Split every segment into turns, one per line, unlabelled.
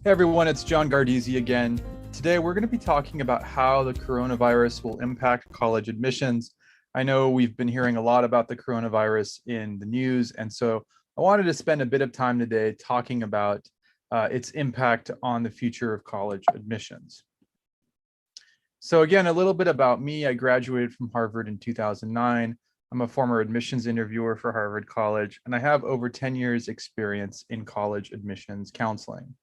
Hey everyone, it's John Gardisi again. Today we're going to be talking about how the coronavirus will impact college admissions. I know we've been hearing a lot about the coronavirus in the news, and so I wanted to spend a bit of time today talking about its impact on the future of college admissions. So again, a little bit about me. I graduated from Harvard in 2009. I'm a former admissions interviewer for Harvard College, and I have over 10 years experience in college admissions counseling.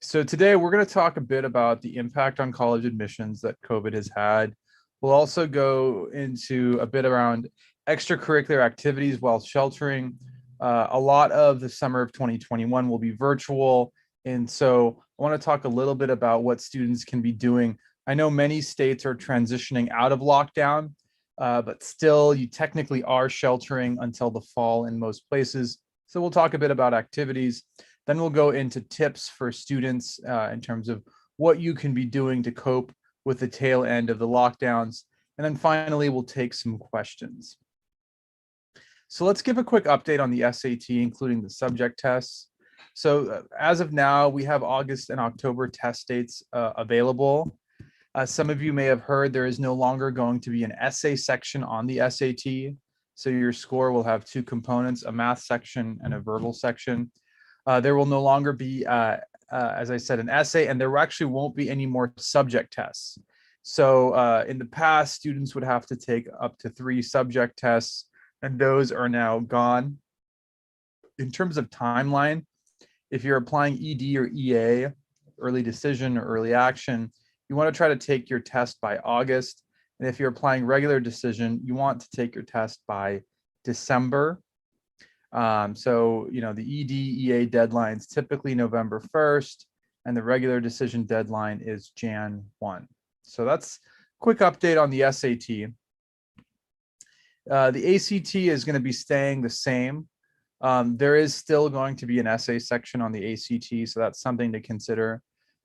So today we're going to talk a bit about the impact on college admissions that COVID has had. We'll also go into a bit around extracurricular activities while sheltering. A lot of the summer of 2021 will be virtual. And so I want to talk a little bit about what students can be doing. I know many states are transitioning out of lockdown, but still you technically are sheltering until the fall in most places. So we'll talk a bit about activities. Then we'll go into tips for students in terms of what you can be doing to cope with the tail end of the lockdowns. And then finally, we'll take some questions. So let's give a quick update on the SAT, including the subject tests. So as of now, we have August and October test dates available. Some of you may have heard there is no longer going to be an essay section on the SAT. So your score will have two components, a math section and a verbal section. There will no longer be, as I said, an essay, and there actually won't be any more subject tests. So in the past, students would have to take up to 3 subject tests, and those are now gone. In terms of timeline, if you're applying ED or EA, early decision or early action, you want to try to take your test by August. And if you're applying regular decision, you want to take your test by December. So, the ED, EA deadline's typically November 1st, and the regular decision deadline is Jan 1. So that's a quick update on the SAT. The ACT is going to be staying the same. There is still going to be an essay section on the ACT, so that's something to consider.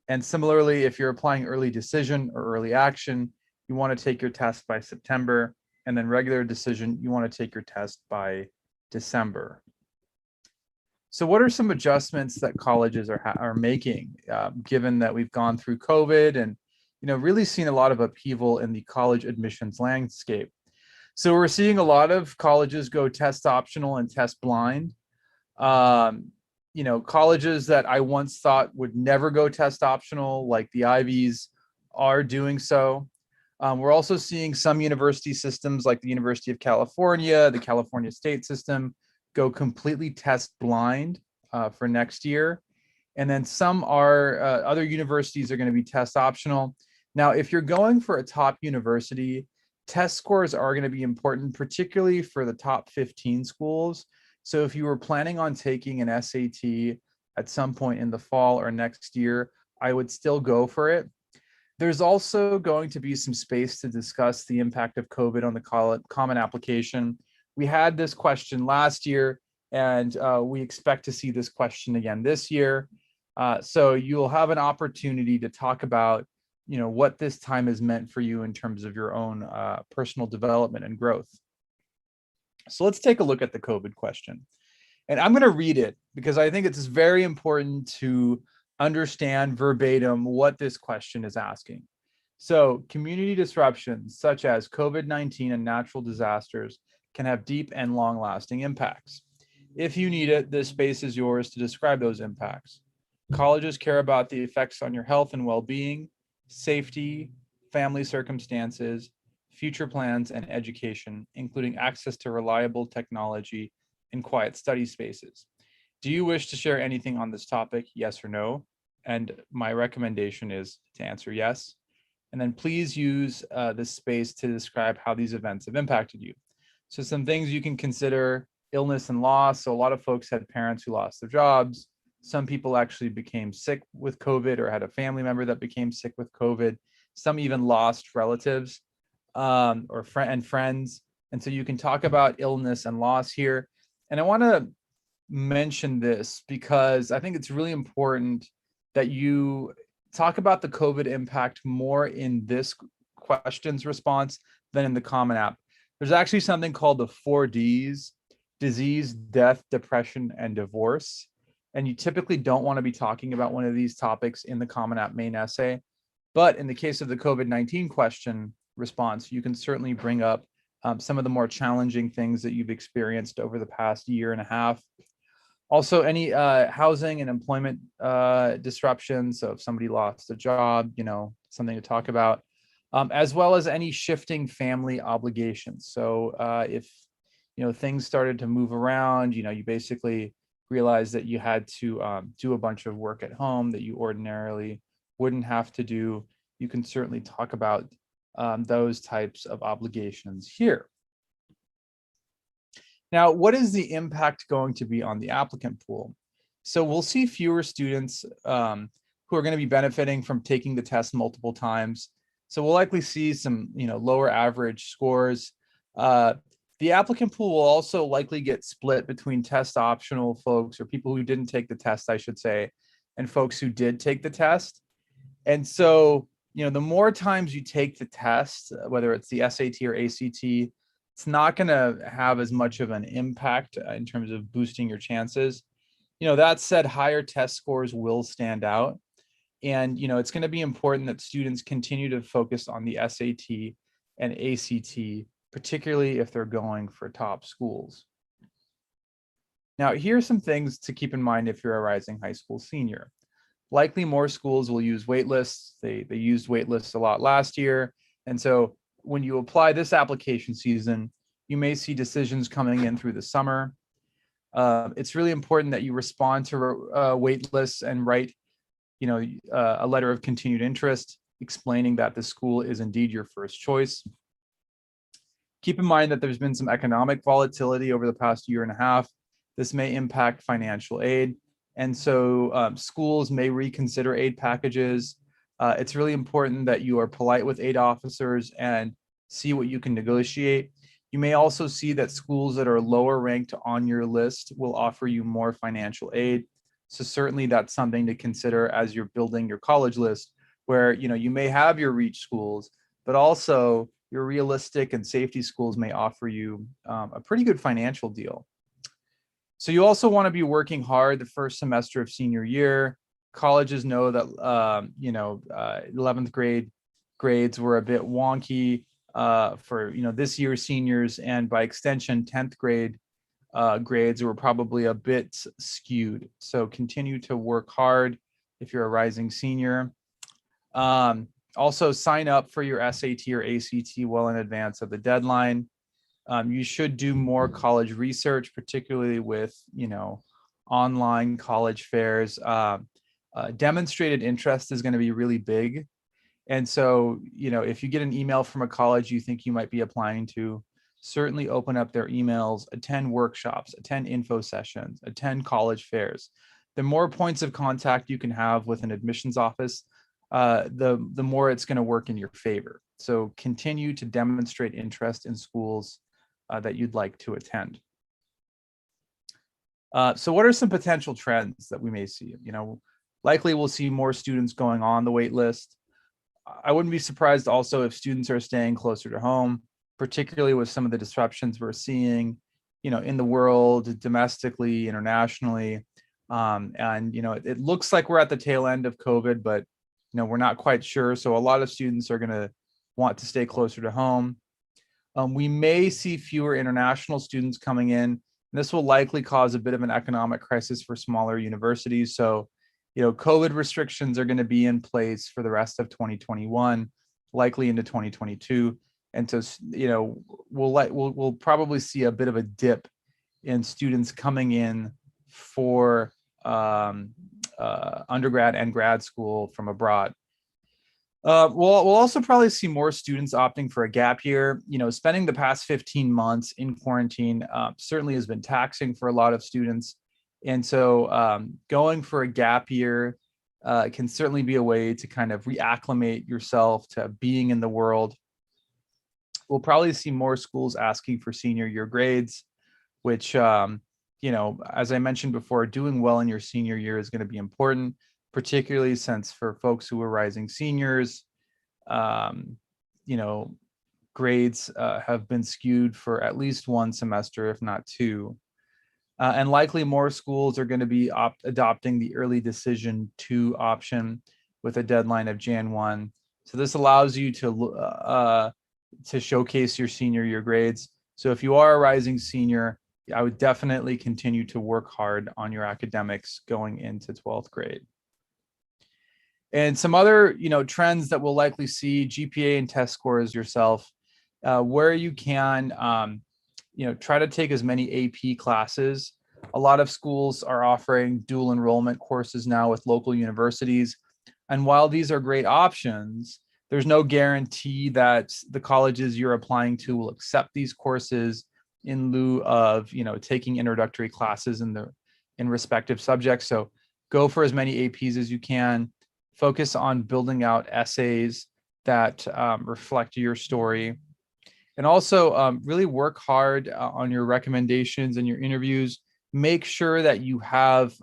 And similarly, if you're applying early decision or early action, you want to take your test by September, and then regular decision, you want to take your test by December. So what are some adjustments that colleges are making, given that we've gone through COVID and really seen a lot of upheaval in the college admissions landscape? So we're seeing a lot of colleges go test optional and test blind. Colleges that I once thought would never go test optional, like the Ivies, are doing so. We're also seeing some university systems like the University of California, the California State System, go completely test blind for next year. And then some are, other universities are going to be test optional. Now, if you're going for a top university, test scores are going to be important, particularly for the top 15 schools. So if you were planning on taking an SAT at some point in the fall or next year, I would still go for it. There's also going to be some space to discuss the impact of COVID on the Common Application. We had this question last year, and we expect to see this question again this year. So you'll have an opportunity to talk about, what this time has meant for you in terms of your own personal development and growth. So let's take a look at the COVID question. And I'm going to read it because I think it's very important to understand verbatim what this question is asking. So community disruptions such as COVID-19 and natural disasters can have deep and long-lasting impacts. If you need it, this space is yours to describe those impacts. Colleges care about the effects on your health and well-being, safety, family circumstances, future plans, and education, including access to reliable technology and quiet study spaces. Do you wish to share anything on this topic, yes or no? And my recommendation is to answer yes. And then please use this space to describe how these events have impacted you. So some things you can consider: illness and loss. So a lot of folks had parents who lost their jobs. Some people actually became sick with COVID or had a family member that became sick with COVID. Some even lost relatives or friends. And so you can talk about illness and loss here. And I want to mention this because I think it's really important that you talk about the COVID impact more in this question's response than in the Common App. There's actually something called the 4 Ds: disease, death, depression, and divorce. And you typically don't want to be talking about one of these topics in the Common App main essay. But in the case of the COVID-19 question response, you can certainly bring up some of the more challenging things that you've experienced over the past year and a half. Also, any housing and employment disruptions. So if somebody lost a job, something to talk about, as well as any shifting family obligations. So if things started to move around, you basically realized that you had to do a bunch of work at home that you ordinarily wouldn't have to do. You can certainly talk about those types of obligations here. Now, what is the impact going to be on the applicant pool? So we'll see fewer students who are going to be benefiting from taking the test multiple times. So we'll likely see some, lower average scores. The applicant pool will also likely get split between test optional folks, or people who didn't take the test, I should say, and folks who did take the test. And so, the more times you take the test, whether it's the SAT or ACT, it's not going to have as much of an impact in terms of boosting your chances. That said, higher test scores will stand out. And, it's going to be important that students continue to focus on the SAT and ACT, particularly if they're going for top schools. Now, here are some things to keep in mind if you're a rising high school senior. Likely more schools will use waitlists. They used waitlists a lot last year. And so when you apply this application season, you may see decisions coming in through the summer. It's really important that you respond to wait lists and write, a letter of continued interest explaining that the school is indeed your first choice. Keep in mind that there's been some economic volatility over the past year and a half. This may impact financial aid. And so schools may reconsider aid packages. It's really important that you are polite with aid officers and see what you can negotiate. You may also see that schools that are lower ranked on your list will offer you more financial aid. So certainly that's something to consider as you're building your college list, where you may have your reach schools, but also your realistic and safety schools may offer you a pretty good financial deal. So you also want to be working hard the first semester of senior year. Colleges know that 11th grade grades were a bit wonky for this year's seniors, and by extension 10th grade grades were probably a bit skewed. So continue to work hard if you're a rising senior. Also sign up for your SAT or ACT well in advance of the deadline. You should do more college research, particularly with online college fairs. Demonstrated interest is going to be really big. And so, if you get an email from a college you think you might be applying to, certainly open up their emails, attend workshops, attend info sessions, attend college fairs. The more points of contact you can have with an admissions office, the more it's going to work in your favor. So continue to demonstrate interest in schools that you'd like to attend. So what are some potential trends that we may see? Likely we'll see more students going on the wait list. I wouldn't be surprised also if students are staying closer to home, particularly with some of the disruptions we're seeing, in the world, domestically, internationally. And, it looks like we're at the tail end of COVID, but, we're not quite sure. So a lot of students are going to want to stay closer to home. We may see fewer international students coming in. This will likely cause a bit of an economic crisis for smaller universities. So, COVID restrictions are going to be in place for the rest of 2021, likely into 2022. And so, we'll probably see a bit of a dip in students coming in for undergrad and grad school from abroad. We'll also probably see more students opting for a gap year. Spending the past 15 months in quarantine certainly has been taxing for a lot of students. And so going for a gap year can certainly be a way to kind of reacclimate yourself to being in the world. We'll probably see more schools asking for senior year grades, which, as I mentioned before, doing well in your senior year is going to be important, particularly since for folks who are rising seniors, grades have been skewed for at least one semester, if not two. And likely more schools are going to be adopting the early decision 2 option with a deadline of Jan 1. So this allows you to showcase your senior year grades. So if you are a rising senior, I would definitely continue to work hard on your academics going into 12th grade. And some other, trends that we'll likely see: GPA and test scores yourself, where you can, try to take as many AP classes. A lot of schools are offering dual enrollment courses now with local universities. And while these are great options, there's no guarantee that the colleges you're applying to will accept these courses in lieu of, taking introductory classes in respective subjects. So go for as many APs as you can. Focus on building out essays that reflect your story. And also really work hard on your recommendations and your interviews. Make sure that you have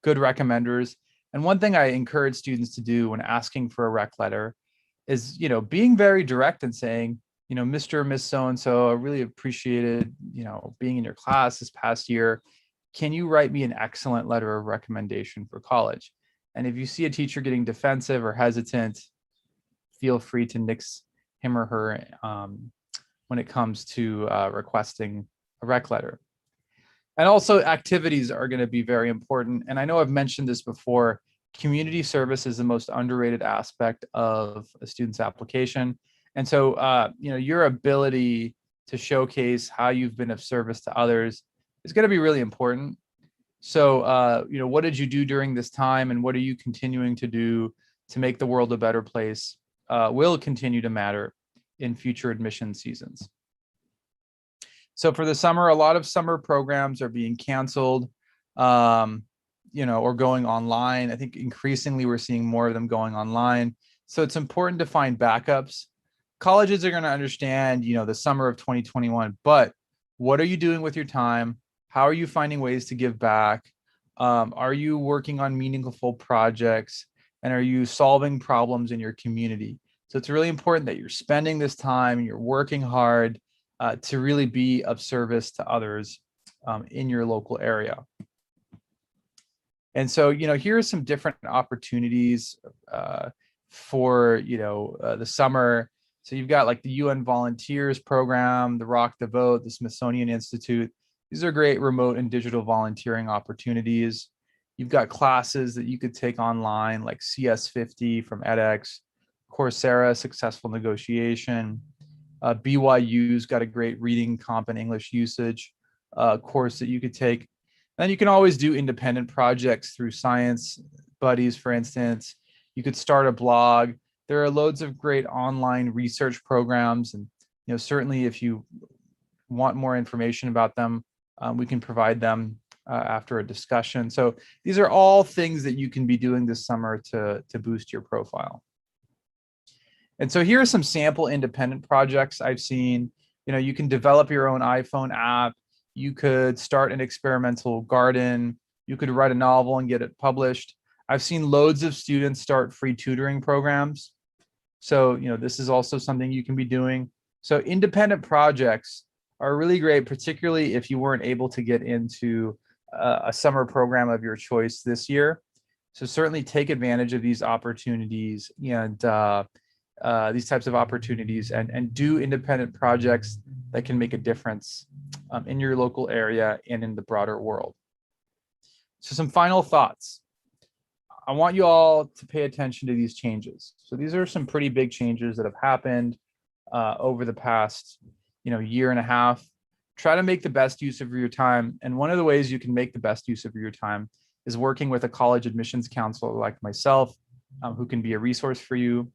good recommenders. And one thing I encourage students to do when asking for a rec letter is, being very direct and saying, Mr. or Miss So-and-so, I really appreciated, being in your class this past year. Can you write me an excellent letter of recommendation for college? And if you see a teacher getting defensive or hesitant, feel free to nix him or her when it comes to requesting a rec letter. And also activities are going to be very important. And I know I've mentioned this before, community service is the most underrated aspect of a student's application. And so, your ability to showcase how you've been of service to others is going to be really important. So, what did you do during this time, and what are you continuing to do to make the world a better place will continue to matter in future admission seasons. So for the summer, a lot of summer programs are being canceled, or going online. I think increasingly we're seeing more of them going online. So it's important to find backups. Colleges are going to understand, the summer of 2021, but what are you doing with your time? How are you finding ways to give back? Are you working on meaningful projects? And are you solving problems in your community? So it's really important that you're spending this time, you're working hard to really be of service to others in your local area. And so, here are some different opportunities for, the summer. So you've got like the UN Volunteers Program, the Rock the Vote, the Smithsonian Institute. These are great remote and digital volunteering opportunities. You've got classes that you could take online, like CS50 from edX, Coursera, Successful Negotiation. BYU's got a great reading comp and English usage course that you could take. And you can always do independent projects through Science Buddies, for instance. You could start a blog. There are loads of great online research programs. And certainly if you want more information about them, we can provide them after a discussion. So these are all things that you can be doing this summer to boost your profile. And so here are some sample independent projects I've seen. You can develop your own iPhone app. You could start an experimental garden. You could write a novel and get it published. I've seen loads of students start free tutoring programs. So, this is also something you can be doing. So independent projects are really great, particularly if you weren't able to get into a summer program of your choice this year. So certainly take advantage of these opportunities and these types of opportunities and do independent projects that can make a difference in your local area and in the broader world. So some final thoughts. I want you all to pay attention to these changes. So these are some pretty big changes that have happened over the past, year and a half. Try to make the best use of your time. And one of the ways you can make the best use of your time is working with a college admissions counselor like myself, who can be a resource for you.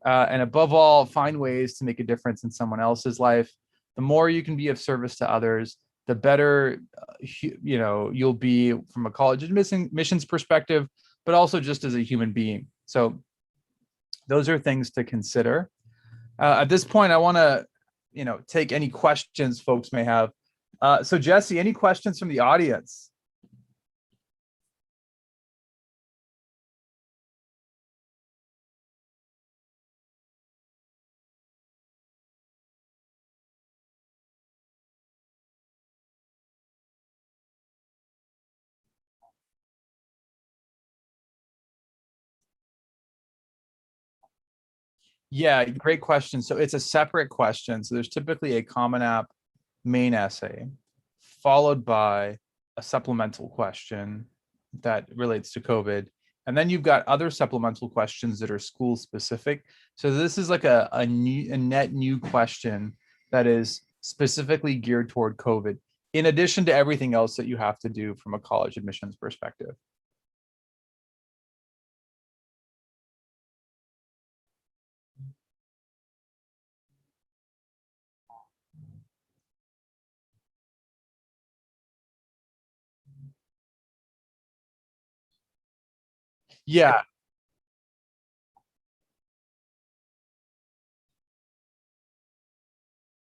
And above all, find ways to make a difference in someone else's life. The more you can be of service to others, the better, you'll be from a college admissions perspective, but also just as a human being. So those are things to consider. At this point, I want to, take any questions folks may have. So Jesse, any questions from the audience? Yeah, great question. So it's a separate question. So there's typically a Common App main essay, followed by a supplemental question that relates to COVID. And then you've got other supplemental questions that are school specific. So this is like a net new question that is specifically geared toward COVID, in addition to everything else that you have to do from a college admissions perspective. Yeah.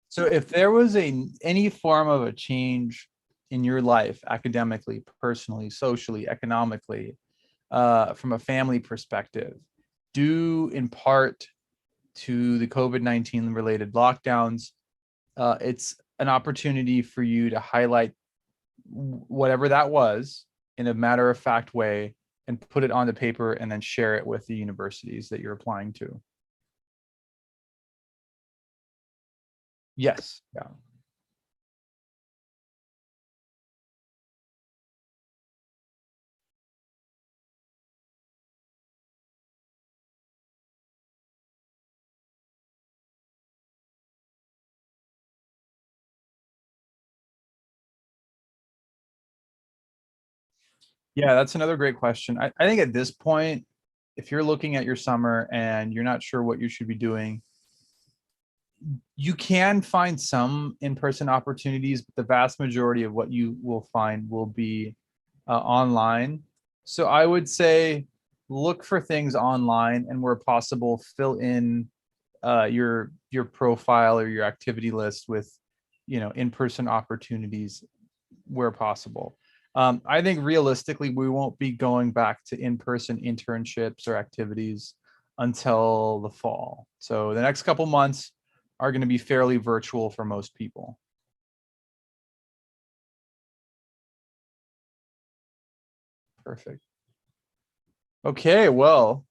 So if there was any form of a change in your life, academically, personally, socially, economically, from a family perspective, due in part to the COVID-19 related lockdowns, it's an opportunity for you to highlight whatever that was in a matter of fact way and put it onto paper and then share it with the universities that you're applying to. Yes. Yeah. Yeah, that's another great question. I think at this point, if you're looking at your summer and you're not sure what you should be doing, you can find some in-person opportunities, but the vast majority of what you will find will be online. So I would say look for things online and where possible, fill in your profile or your activity list with, in-person opportunities where possible. I think realistically, we won't be going back to in-person internships or activities until the fall. So the next couple months are going to be fairly virtual for most people. Perfect. Okay, well,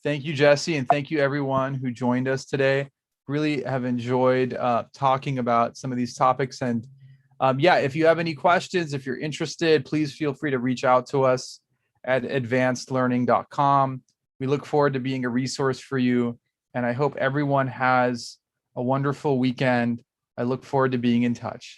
thank you, Jesse, and thank you everyone who joined us today. Really have enjoyed talking about some of these topics. And yeah, if you have any questions, if you're interested, please feel free to reach out to us at advancedlearning.com. We look forward to being a resource for you. And I hope everyone has a wonderful weekend. I look forward to being in touch.